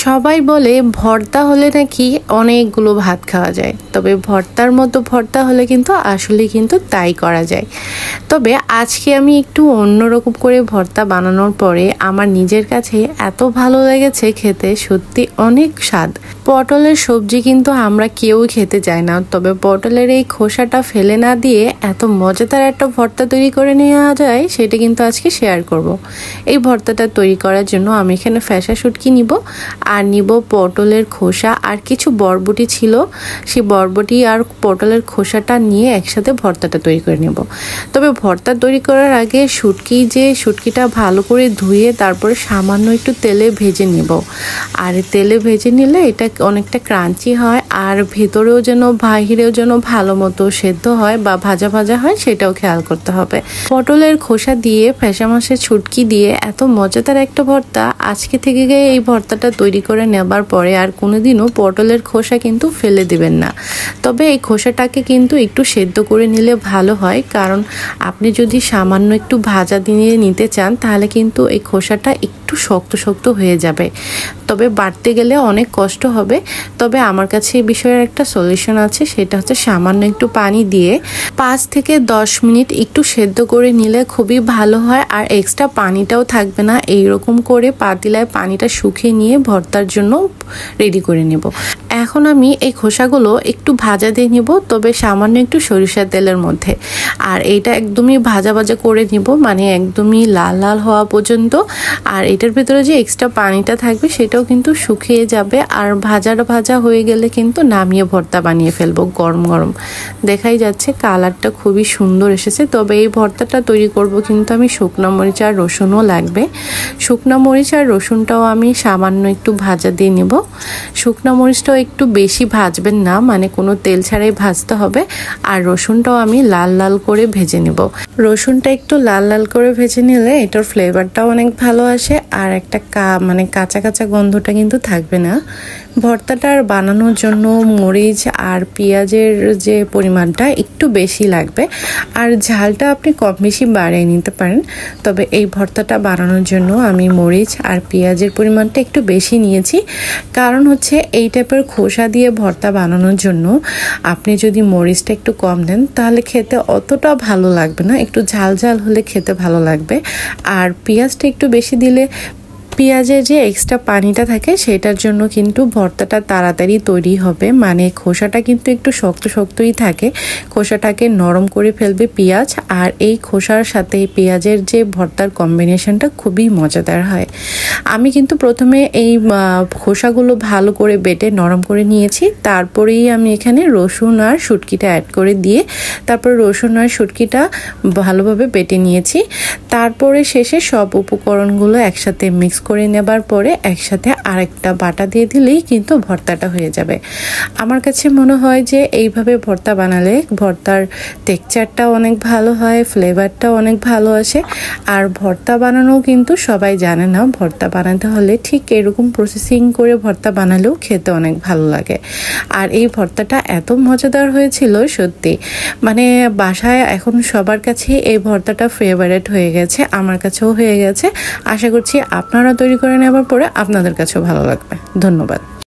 সবাই বলে ভর্তা হলে নাকি অনেকগুলো ভাত খাওয়া যায়, তবে ভর্তার মতো ভর্তা হলে কিন্তু আসলে কিন্তু তাই করা যায়। তবে আজকে আমি একটু অন্যরকম করে ভর্তা বানানোর পরে আমার নিজের কাছে এত ভালো লেগেছে খেতে, সত্যি অনেক স্বাদ। পটলের সবজি কিন্তু আমরা কেউ খেতে চাই না, তবে পটলের এই খোসাটা ফেলে না দিয়ে এত মজাদার একটা ভর্তা তৈরি করে নেওয়া যায়, সেটা কিন্তু আজকে শেয়ার করব। এই ভর্তাটা তৈরি করার জন্য আমি এখানে ফ্যাসা শুটকি নিব, আর নিব পটলের খোসা, আর কিছু বরবটি ছিল, সেই বরবটি আর পটলের খোসাটা নিয়ে একসাথে ভর্তাটা তৈরি করে নেব। তবে ভর্তা তৈরি করার আগে শুটকিটা ভালো করে ধুয়ে তারপরে সামান্য একটু তেলে ভেজে নেব। আর তেলে ভেজে নিলে এটা অনেকটা ক্রাঞ্চি হয়, আর ভেতরেও যেন বাহিরেও যেন ভালো মতো সেদ্ধ হয় বা ভাজা ভাজা হয়, সেটাও খেয়াল করতে হবে। পটলের খোসা দিয়ে ফ্যাসা মাছের শুটকি দিয়ে এত মজাদার একটা ভর্তা, আজকে থেকে গিয়ে এই ভর্তাটা তৈরি করে নেবার পরে আর কোনোদিনও পটলের খোসা কিন্তু ফেলে দিবেন না। তবে এই খোসাটাকে কিন্তু একটু সেদ্ধ করে নিলে ভালো হয়, কারণ আপনি যদি সামান্য একটু ভাজা দিয়ে নিতে চান তাহলে কিন্তু এই খোসাটা একটু শক্ত শক্ত হয়ে যাবে, তবে বাড়তে গেলে অনেক কষ্ট হবে। তবে আমার কাছে এই বিষয়ের একটা সলিউশন আছে, সেটা হচ্ছে সামান্য একটু পানি দিয়ে 5 থেকে 10 মিনিট একটু সেদ্ধ করে নিলে খুবই ভালো হয়, আর এক্সট্রা পানিটাও থাকবে না। এইরকম করে পাতিলায় পানিটা শুকিয়ে নিয়ে ভর্তার জন্য রেডি করে নেব। এখন আমি এই খোসাগুলো একটু ভাজা দিয়ে নিব, তবে সামান্য একটু সরিষার তেলের মধ্যে। আর এইটা একদমই ভাজা ভাজা করে নিব, মানে একদমই লাল লাল হওয়া পর্যন্ত। আর এটার ভিতরে যে এক্সট্রা পানিটা থাকবে সেটাও কিন্তু শুকিয়ে যাবে, আর ভাজা হয়ে গেলে কিন্তু নামিয়ে ভর্তা বানিয়ে ফেলবো গরম গরম। দেখাই যাচ্ছে কালারটা খুবই সুন্দর এসেছে। তবে এই ভর্তাটা তৈরি করব কিন্তু আমি শুকনো মরিচ আর রসুনও লাগবে। শুকনো মরিচ আর রসুনটাও আমি সামান্য একটু ভাজা দিয়ে নেব। শুকনো মরিচটাও একটু বেশি ভাজবেন না, মানে কোনো তেল ছাড়াই ভাজতে হবে। আর রসুনটাও আমি লাল লাল করে ভেজে নেব। রসুনটা একটু লাল লাল করে ভেজে নিলে এটার ফ্লেভারটাও অনেক ভালো আসে, আর একটা মানে কাঁচা কাঁচা গন্ধটা কিন্তু থাকবে না। ভর্তাটার বানানোর জন্য মরিচ আর পেঁয়াজের যে পরিমাণটা একটু বেশি লাগবে, আর ঝালটা আপনি কম বেশি বাড়িয়ে নিতে পারেন। তবে এই ভর্তাটা বানানোর জন্য আমি মরিচ আর পেঁয়াজের পরিমাণটা একটু বেশি নিয়েছি, কারণ হচ্ছে এই টাইপের খোসা দিয়ে ভর্তা বানানোর জন্য আপনি যদি মরিচটা একটু কম দেন তাহলে খেতে অতটা ভালো লাগবে না, একটু ঝাল ঝাল হলে খেতে ভালো লাগবে। আর পেঁয়াজটা একটু বেশি দিলে পেঁয়াজের যে এক্সট্রা পানিটা থাকে সেটার জন্য কিন্তু ভর্তাটা তাড়াতাড়ি তৈরি হবে, মানে খোসাটা কিন্তু একটু শক্ত শক্তই থাকে, খোসাটাকে নরম করে ফেলবে পেঁয়াজ। আর এই খোসার সাথে পেঁয়াজের যে ভর্তার কম্বিনেশনটা খুবই মজাদার হয়। আমি কিন্তু প্রথমে এই খোসাগুলো ভালো করে বেটে নরম করে নিয়েছি, তারপরেই আমি এখানে রসুন আর শুটকিটা অ্যাড করে দিয়ে তারপরে রসুন আর শুটকিটা ভালোভাবে বেটে নিয়েছি। তারপরে শেষে সব উপকরণগুলো একসাথে মিক্স করে নেবার পরে একসাথে আরেকটা বাটা দিয়ে দিলেই কিন্তু ভর্তাটা হয়ে যাবে। আমার কাছে মনে হয় যে এইভাবে ভর্তা বানালে ভর্তার টেক্সচারটাও অনেক ভালো হয়, ফ্লেভারটাও অনেক ভালো আসে। আর ভর্তা বানানোও কিন্তু সবাই জানে না, ভর্তা বানাতে হলে ঠিক এরকম প্রসেসিং করে ভর্তা বানালেও খেতে অনেক ভালো লাগে। আর এই ভর্তাটা এত মজাদার হয়েছিল সত্যি, মানে বাসায় এখন সবার কাছে এই ভর্তাটা ফেভারিট হয়ে গেছে, আমার কাছেও হয়ে গেছে। আশা করছি আপনারা তৈরি করে নেবার পরে আপনাদের কাছেও ভালো লাগবে। ধন্যবাদ।